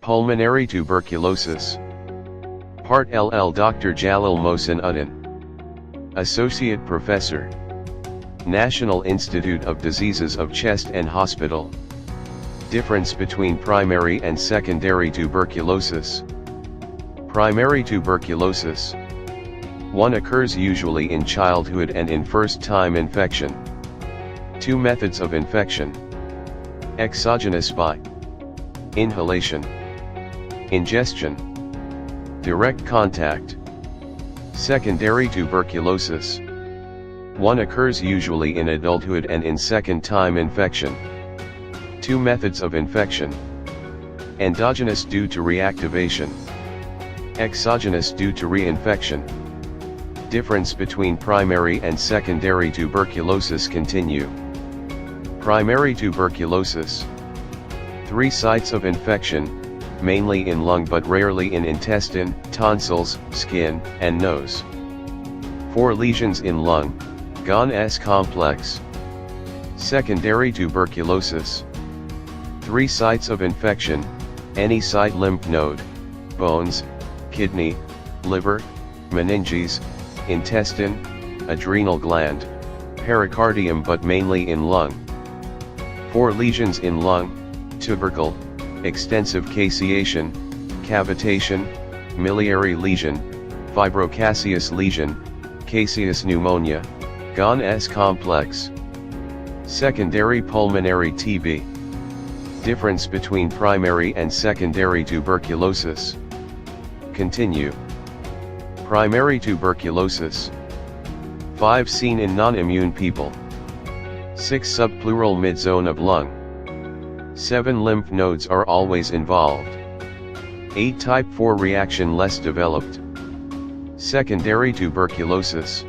Pulmonary tuberculosis. Part LL Dr. Jalal Mohsin Uddin, Associate Professor, National Institute of Diseases of Chest and Hospital. Difference between primary and secondary tuberculosis. Primary tuberculosis. 1 occurs usually in childhood and in first-time infection. 2 methods of infection. Exogenous by inhalation, ingestion, direct contact. Secondary tuberculosis. 1 occurs usually in adulthood and in second-time infection. 2 methods of infection. Endogenous due to reactivation. Exogenous due to reinfection. Difference between primary and secondary tuberculosis continue. Primary tuberculosis. 3 sites of infection, mainly in lung but rarely in intestine, tonsils, skin, and nose. 4 lesions in lung, Ghon complex. Secondary tuberculosis. 3 sites of infection, any site lymph node, bones, kidney, liver, meninges, intestine, adrenal gland, pericardium but mainly in lung. 4 lesions in lung, tubercle, extensive caseation, cavitation, miliary lesion, fibrocaseous lesion, caseous pneumonia, Ghon complex. Secondary pulmonary TB. Difference between primary and secondary tuberculosis. Continue. Primary tuberculosis. 5 seen in non-immune people. 6 subpleural mid-zone of lung. 7 lymph nodes are always involved. 8 type 4 reaction less developed. Secondary tuberculosis.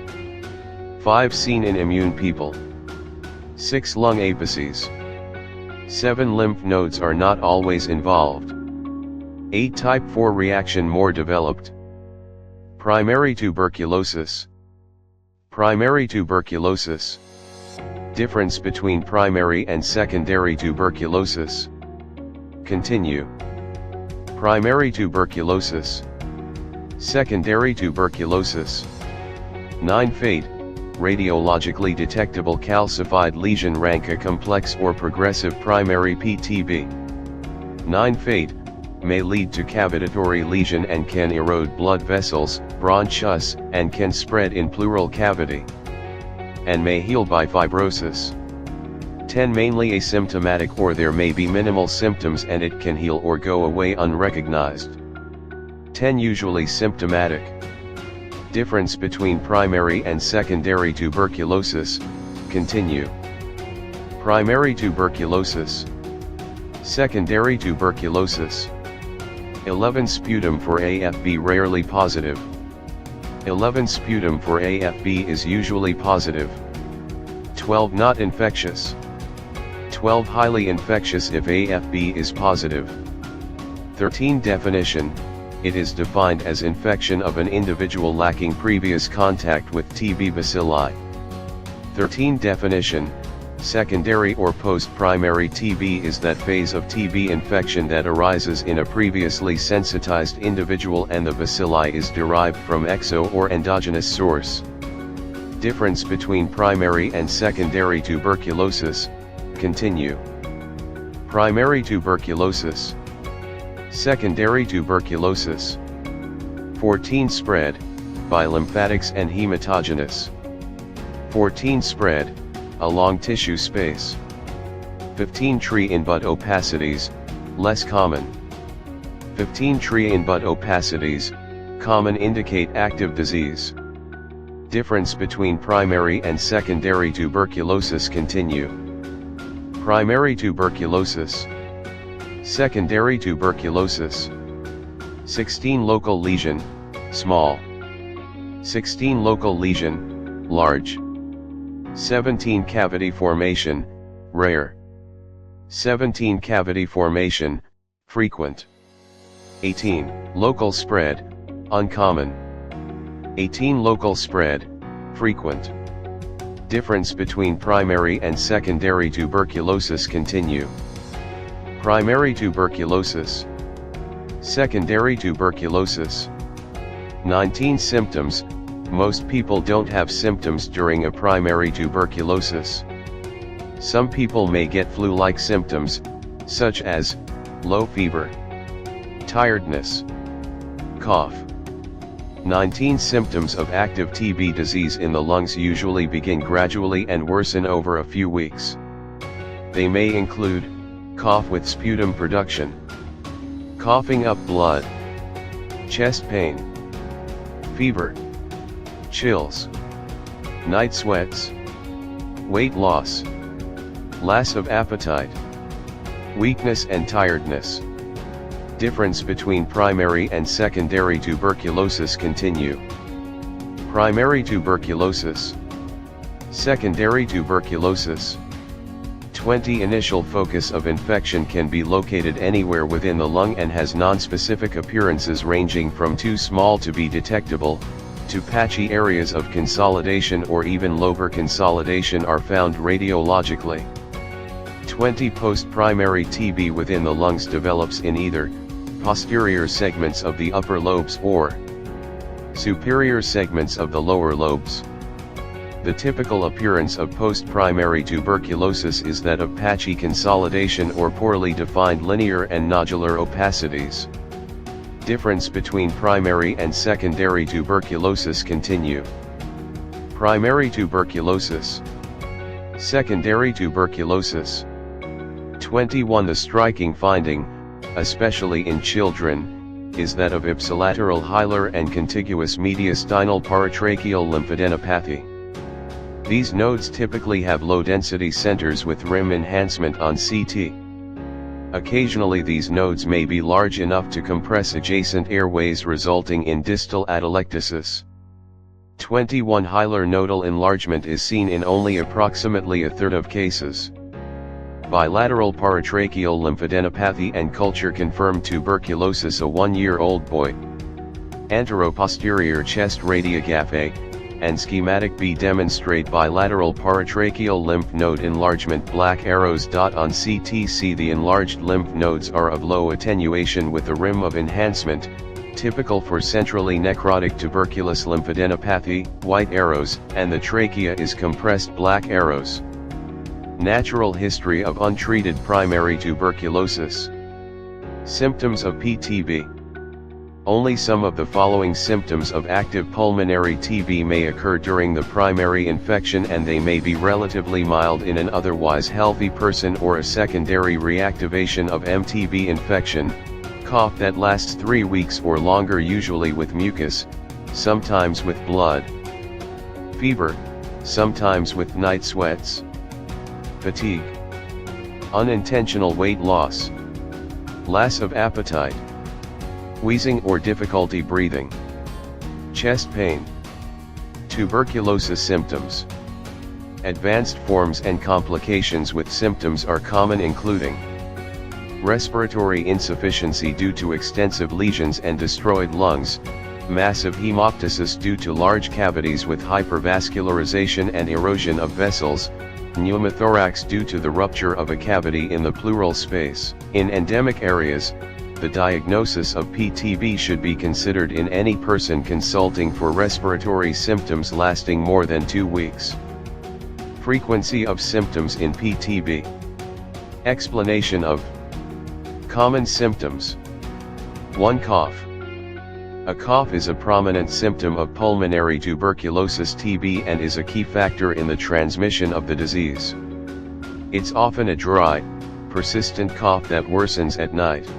5 seen in immune people. 6 lung apices. 7 lymph nodes are not always involved. 8 type 4 reaction more developed. Primary tuberculosis. Primary tuberculosis. Difference between primary and secondary tuberculosis. Continue. Primary tuberculosis. Secondary tuberculosis. 9 fate, radiologically detectable calcified lesion rank a complex or progressive primary PTB. 9 fate, may lead to cavitatory lesion and can erode blood vessels, bronchus, and can spread in pleural cavity. And may heal by fibrosis. 10 mainly asymptomatic or there may be minimal symptoms and it can heal or go away unrecognized. 10 usually symptomatic. Difference between primary and secondary tuberculosis. Continue. Primary tuberculosis. Secondary tuberculosis. 11 sputum for AFB rarely positive. 11 sputum for AFB is usually positive. 12 not infectious. 12 highly infectious if AFB is positive. 13 definition, it is defined as infection of an individual lacking previous contact with TB bacilli. 13 definition, secondary or post-primary TB is that phase of TB infection that arises in a previously sensitized individual and the bacilli is derived from exo or endogenous source. Difference between primary and secondary tuberculosis. Continue. Primary tuberculosis. Secondary tuberculosis. 14 spread, by lymphatics and hematogenous. 14 spread, along tissue space. 15 tree in bud opacities, less common. 15 tree in bud opacities, common indicate active disease. Difference between primary and secondary tuberculosis continue. Primary tuberculosis. Secondary tuberculosis. 16 local lesion, small. 16 local lesion, large. 17 cavity formation, rare. 17 cavity formation, frequent. 18 local spread, uncommon. 18 local spread, frequent. Difference between primary and secondary tuberculosis continue. Primary tuberculosis. Secondary tuberculosis. 19 symptoms. Most people don't have symptoms during a primary tuberculosis. Some people may get flu-like symptoms, such as low fever, tiredness, cough. 19 symptoms of active TB disease in the lungs usually begin gradually and worsen over a few weeks. They may include cough with sputum production, coughing up blood, chest pain, fever, chills, night sweats, weight loss, loss of appetite, weakness and tiredness. Difference between primary and secondary tuberculosis continue. Primary tuberculosis. Secondary tuberculosis. 20 Initial focus of infection can be located anywhere within the lung and has nonspecific appearances ranging from too small to be detectable, to patchy areas of consolidation or even lobar consolidation are found radiologically. 20 Post-primary TB within the lungs develops in either posterior segments of the upper lobes or superior segments of the lower lobes. The typical appearance of post-primary tuberculosis is that of patchy consolidation or poorly defined linear and nodular opacities. Difference between primary and secondary tuberculosis continue. Primary tuberculosis. Secondary tuberculosis. 21 The striking finding, especially in children, is that of ipsilateral hilar and contiguous mediastinal paratracheal lymphadenopathy. These nodes typically have low-density centers with rim enhancement on CT. Occasionally these nodes may be large enough to compress adjacent airways resulting in distal atelectasis. 21 Hilar nodal enlargement is seen in only approximately a third of cases. Bilateral paratracheal lymphadenopathy and culture confirmed tuberculosis a 1-year-old boy. Anteroposterior chest radiograph A and schematic B demonstrate bilateral paratracheal lymph node enlargement. Black arrows. On CT see the enlarged lymph nodes are of low attenuation with a rim of enhancement, typical for centrally necrotic tuberculous lymphadenopathy. White arrows, and the trachea is compressed. Black arrows. Natural history of untreated primary tuberculosis. Symptoms of PTB. Only some of the following symptoms of active pulmonary TB may occur during the primary infection, and they may be relatively mild in an otherwise healthy person or a secondary reactivation of MTB infection. Cough that lasts 3 weeks or longer, usually with mucus, sometimes with blood. Fever, sometimes with night sweats. Fatigue. Unintentional weight loss. Loss of appetite. Wheezing or difficulty breathing. Chest pain. Tuberculosis symptoms. Advanced forms and complications with symptoms are common, including respiratory insufficiency due to extensive lesions and destroyed lungs, massive hemoptysis due to large cavities with hypervascularization and erosion of vessels, pneumothorax due to the rupture of a cavity in the pleural space. In endemic areas, the diagnosis of PTB should be considered in any person consulting for respiratory symptoms lasting more than 2 weeks. Frequency of symptoms in PTB. Explanation of common symptoms. 1. Cough. A cough is a prominent symptom of pulmonary tuberculosis TB and is a key factor in the transmission of the disease. It's often a dry, persistent cough that worsens at night.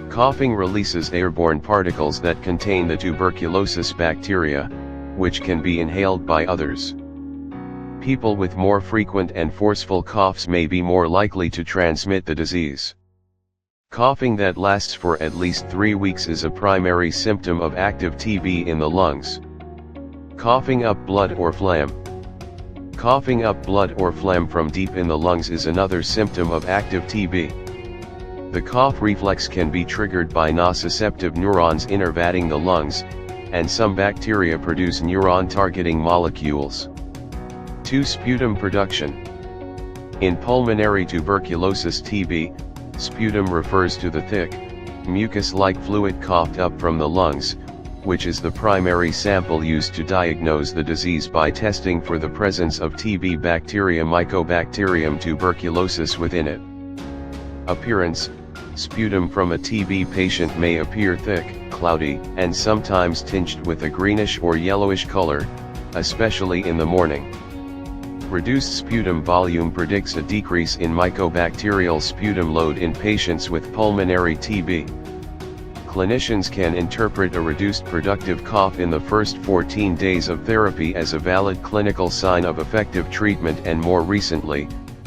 Coughing releases airborne particles that contain the tuberculosis bacteria, which can be inhaled by others. People with more frequent and forceful coughs may be more likely to transmit the disease. Coughing that lasts for at least 3 weeks is a primary symptom of active TB in the lungs. Coughing up blood or phlegm. Coughing up blood or phlegm from deep in the lungs is another symptom of active TB. The cough reflex can be triggered by nociceptive neurons innervating the lungs, and some bacteria produce neuron-targeting molecules. 2. Sputum production. In pulmonary tuberculosis TB, sputum refers to the thick, mucus-like fluid coughed up from the lungs, which is the primary sample used to diagnose the disease by testing for the presence of TB bacteria Mycobacterium tuberculosis within it. Appearance: sputum from a TB patient may appear thick, cloudy, and sometimes tinged with a greenish or yellowish color, especially in the morning. Reduced sputum volume predicts a decrease in mycobacterial sputum load in patients with pulmonary TB. Clinicians can interpret a reduced productive cough in the first 14 days of therapy as a valid clinical sign of effective treatment, and more recently,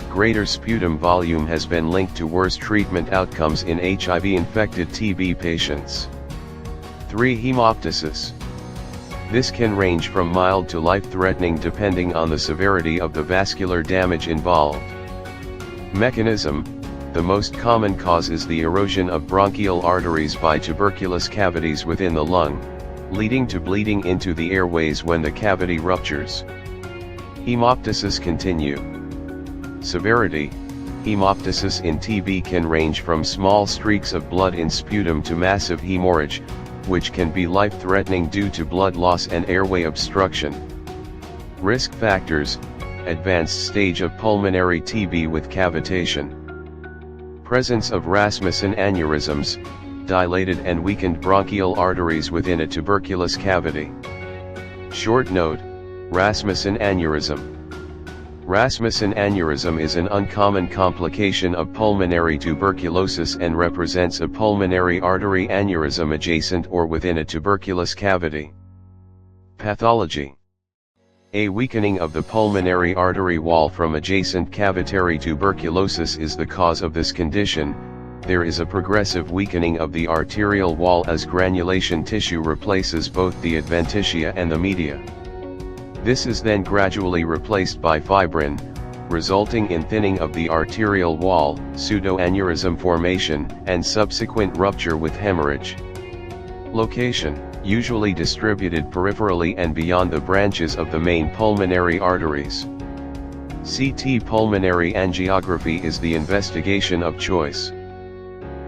greater sputum volume has been linked to worse treatment outcomes in HIV-infected TB patients. 3. Hemoptysis. This can range from mild to life-threatening depending on the severity of the vascular damage involved. Mechanism: the most common cause is the erosion of bronchial arteries by tuberculous cavities within the lung, leading to bleeding into the airways when the cavity ruptures. Hemoptysis continue. Severity: hemoptysis in TB can range from small streaks of blood in sputum to massive hemorrhage, which can be life-threatening due to blood loss and airway obstruction. Risk factors: advanced stage of pulmonary TB with cavitation. Presence of Rasmussen aneurysms, dilated and weakened bronchial arteries within a tuberculous cavity. Short note: Rasmussen aneurysm. Rasmussen aneurysm is an uncommon complication of pulmonary tuberculosis and represents a pulmonary artery aneurysm adjacent or within a tuberculous cavity. Pathology: a weakening of the pulmonary artery wall from adjacent cavitary tuberculosis is the cause of this condition. There is a progressive weakening of the arterial wall as granulation tissue replaces both the adventitia and the media. This is then gradually replaced by fibrin, resulting in thinning of the arterial wall, pseudoaneurysm formation, and subsequent rupture with hemorrhage. Location: usually distributed peripherally and beyond the branches of the main pulmonary arteries. CT pulmonary angiography is the investigation of choice.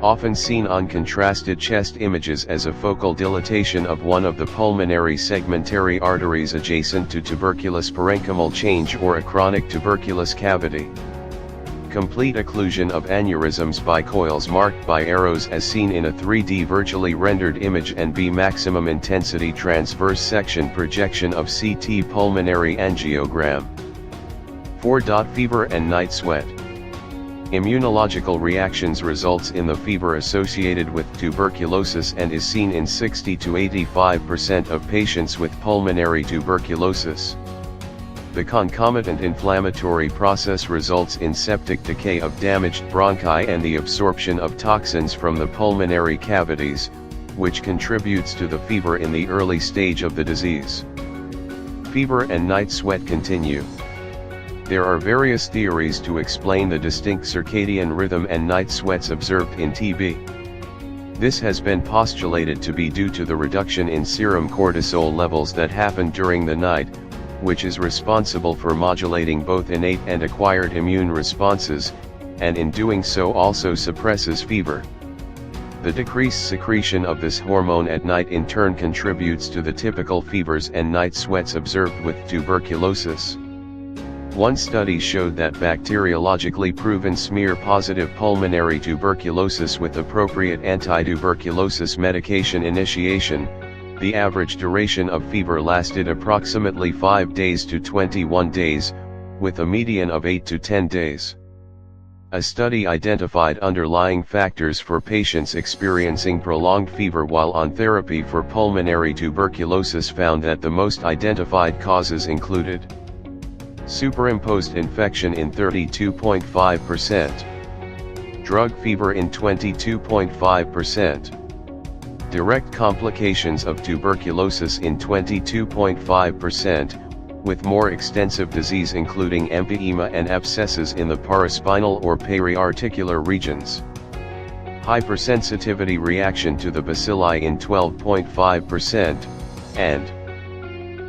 Often seen on contrasted chest images as a focal dilatation of one of the pulmonary segmentary arteries adjacent to tuberculous parenchymal change or a chronic tuberculous cavity. Complete occlusion of aneurysms by coils marked by arrows as seen in a 3D virtually rendered image, and B maximum intensity transverse section projection of CT pulmonary angiogram. 4. Fever and night sweat. Immunological reactions results in the fever associated with tuberculosis and is seen in 60 to 85% of patients with pulmonary tuberculosis. The concomitant inflammatory process results in septic decay of damaged bronchi and the absorption of toxins from the pulmonary cavities, which contributes to the fever in the early stage of the disease. Fever and night sweat continue. There are various theories to explain the distinct circadian rhythm and night sweats observed in TB. This has been postulated to be due to the reduction in serum cortisol levels that happen during the night, which is responsible for modulating both innate and acquired immune responses, and in doing so also suppresses fever. The decreased secretion of this hormone at night in turn contributes to the typical fevers and night sweats observed with tuberculosis. One study showed that bacteriologically proven smear-positive pulmonary tuberculosis with appropriate anti-tuberculosis medication initiation, the average duration of fever lasted approximately 5 days to 21 days, with a median of 8 to 10 days. A study identified underlying factors for patients experiencing prolonged fever while on therapy for pulmonary tuberculosis found that the most identified causes included superimposed infection in 32.5%, drug fever in 22.5%, direct complications of tuberculosis in 22.5%, with more extensive disease including empyema and abscesses in the paraspinal or periarticular regions. Hypersensitivity reaction to the bacilli in 12.5%, and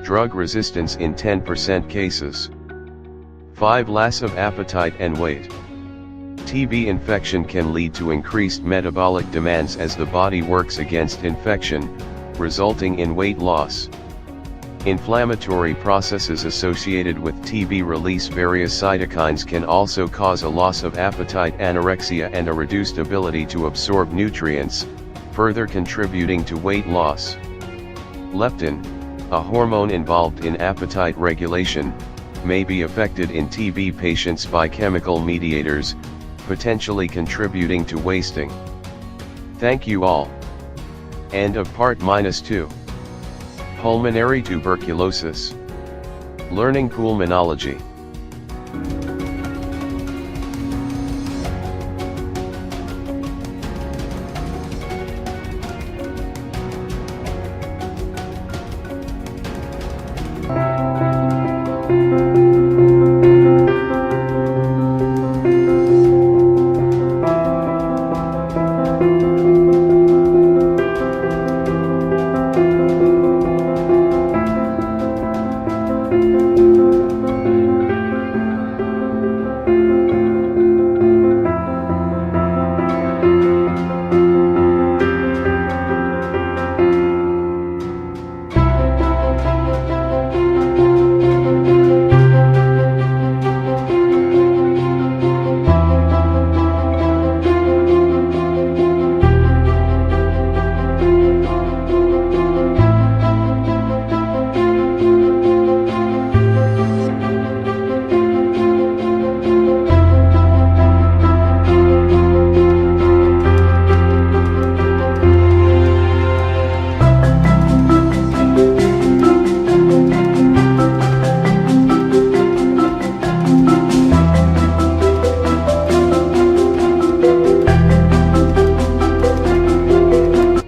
drug resistance in 10% cases. 5. Loss of appetite and weight. TB infection can lead to increased metabolic demands as the body works against infection, resulting in weight loss. Inflammatory processes associated with TB release various cytokines can also cause a loss of appetite, anorexia, and a reduced ability to absorb nutrients, further contributing to weight loss. Leptin, a hormone involved in appetite regulation, may be affected in TB patients by chemical mediators, potentially contributing to wasting. Thank you all. End of Part-2. Pulmonary tuberculosis. Learning pulmonology.